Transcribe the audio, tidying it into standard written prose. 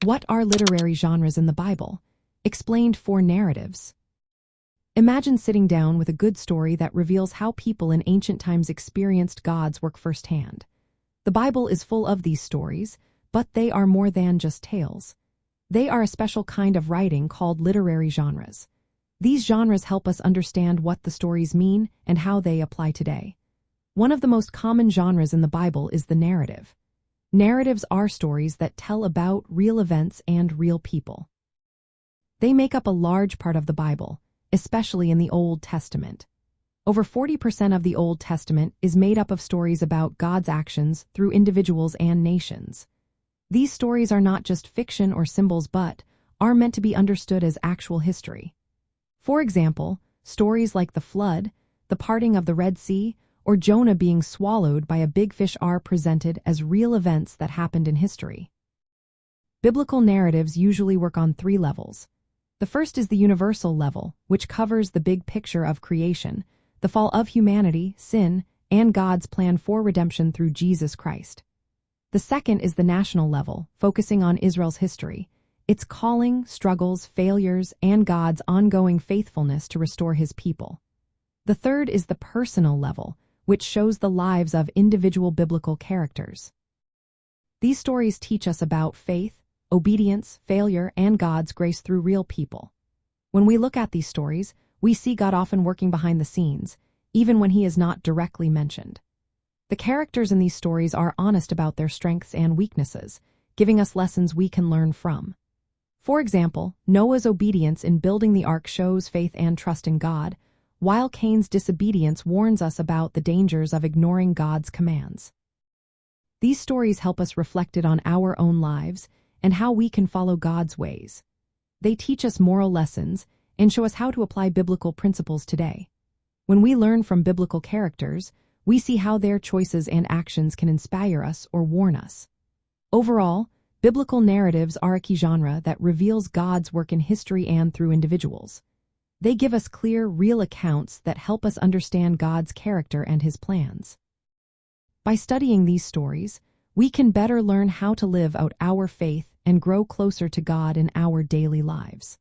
What are literary genres in the Bible? Explained 4 narratives. Imagine sitting down with a good story that reveals how people in ancient times experienced God's work firsthand. The Bible is full of these stories, but they are more than just tales. They are a special kind of writing called literary genres. These genres help us understand what the stories mean and how they apply today. One of the most common genres in the Bible is the narrative. Narratives are stories that tell about real events and real people. They make up a large part of the Bible, especially in the Old Testament. Over 40% of the Old Testament is made up of stories about God's actions through individuals and nations. These stories are not just fiction or symbols but are meant to be understood as actual history. For example, stories like the flood, the parting of the Red Sea, or Jonah being swallowed by a big fish are presented as real events that happened in history. Biblical narratives usually work on 3 levels. The first is the universal level, which covers the big picture of creation, the fall of humanity, sin, and God's plan for redemption through Jesus Christ. The second is the national level, focusing on Israel's history, its calling, struggles, failures, and God's ongoing faithfulness to restore his people. The third is the personal level, which shows the lives of individual biblical characters. These stories teach us about faith, obedience, failure, and God's grace through real people. When we look at these stories, we see God often working behind the scenes, even when he is not directly mentioned. The characters in these stories are honest about their strengths and weaknesses, giving us lessons we can learn from. For example, Noah's obedience in building the ark shows faith and trust in God, while Cain's disobedience warns us about the dangers of ignoring God's commands. These stories help us reflect on our own lives and how we can follow God's ways. They teach us moral lessons and show us how to apply biblical principles today. When we learn from biblical characters, we see how their choices and actions can inspire us or warn us. Overall, biblical narratives are a key genre that reveals God's work in history and through individuals. They give us clear, real accounts that help us understand God's character and his plans. By studying these stories, we can better learn how to live out our faith and grow closer to God in our daily lives.